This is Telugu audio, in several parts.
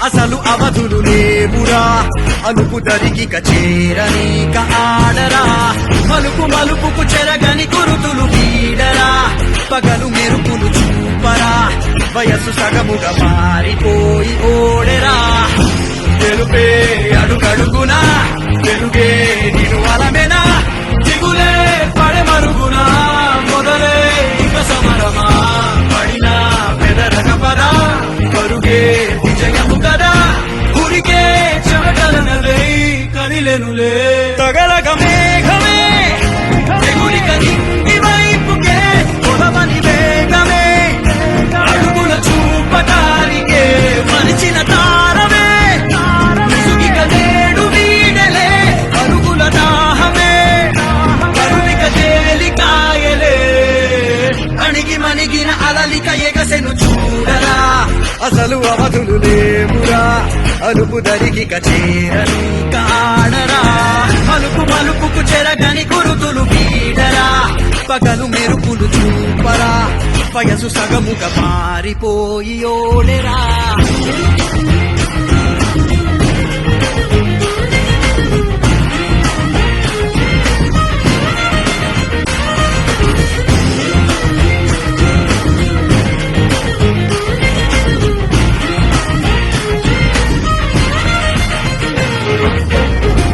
అసలు అవధులు లేవురా అలుపు దరిగిక చేరనీక ఆడరా మలుపు మలుపుకు చెరగని కురుతులు వీడరా పగలు మెరుపులు చూపరా వయస్సు సగముగా మారిపోయి ఓడెరా తెలుపే అడుగడుగునా తెలుగే నిను అలమెనా దిగులే పడే మరుగునా మొదలే ఇక సమరమా పడినా పెదరగ పదా కరుగే విజయము కదా ఉరికే చెమటలనలే కదిలెనులే తగలగ మేఘమే ఎగురిక నింగి వైపుకే కొలవని వేగమే అడుగుల చూపటానికే మలిచిన తారమే ముసుగిక నేడు వీడలే అరుగుల దాహమే కరువిక తేలికాయలే అణిగి మణిగిన అలలిక ఎగసెను చూడరా అసలు అవధులు లేవురా అలుపు దరిగిక చేరనీక ఆడరా మలుపు మలుపుకు చెరగని గురుతులు వీడరా పగలు మెరుపులు చూపరా వయసు సగముగా మారిపోయి ఓడెరా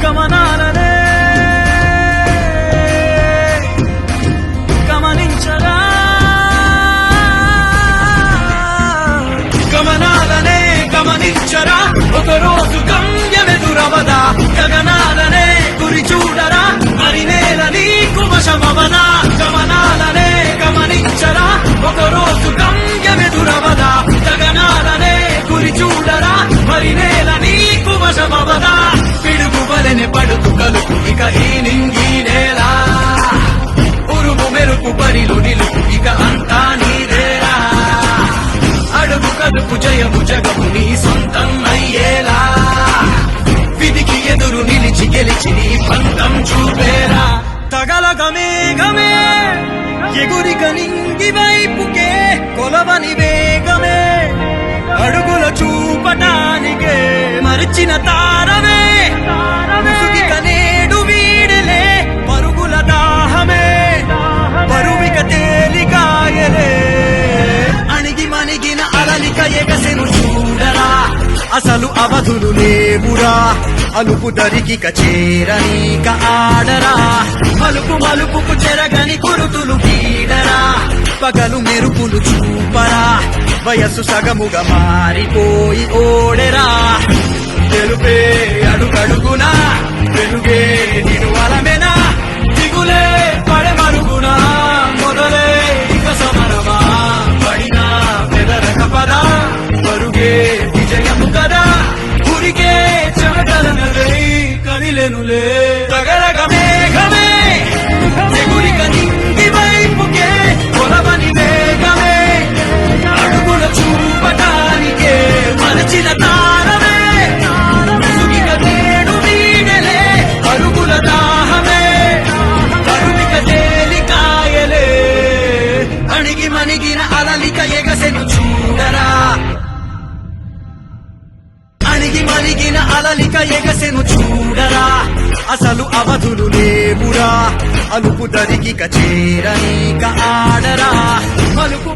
గమనాలనే గమనించరా గమనాలనే గమనించరా ఒకరోజు గమ్యమెదురవదా గగనాలనే గురి చూడరా మరి నేల నీకు వశమవదా గమనాలనే గమనించరా ఒకరోజు గమ్యమెదురవదా గగనాలనే గురి చూడరా మరి నేల నీకు వశమవదా పిడుగువలెనే పడుతు కలుపు ఇక ఈ నింగి నేల ఉరుము మెరుపు పరిలు నిలుపు ఇక అంతా నీదేరా అడుగు కదుపు జయము జగము నీ సొంతం అయ్యేలా విధికి ఎదురు నిలిచి గెలిచి నీ పంతం చూపేరా తగలగ మేఘమే ఎగురిక నింగి వైపుకే కొలవని వేగమే అడుగుల చూపటానికే మరిచిన తారమే ముసుగిక నేడు వీడలే పరుగుల దాహమే పరువిక తేలికాయలే అణిగి మణిగిన అలలిక ఎగసెను చూడరా అసలు అవధులు లేవురా అలుపు దరిగిక చేరనీక ఆడరా మలుపు మలుపుకు చెరగని గురుతులు వీడరా పగలు మెరుపులు చూపరా వయస్సు సగముగా మారిపోయి ఓడెరా తెలుపే అడుగడుగునా వెలుగే నిను అలమెనా దిగులే పడే మరుగునా మొదలే ఇక సమరమా పడినా పెదరక పదా పరుగే విజయము కదా ఉరికే చెమటలనలే కదిలెనులే తగలగ మేఘమే ఎగురిక నింగి వైపుకే కొలవని వేగమే అడుగుల చూపటానికే మలచిన తారమే ముసుగిక నేడు వీడలే అరుగుల దాహమే కరువిక తేలికాయలే అణిగి మణిగిన అలలిక ఎగసెను చూడరా అణిగి మణిగిన అలలిక ఎగసెను చూడరా అసలు అవధులు లేవురా అలుపు దరిగిక చేరనీక ఆడరా మలుపు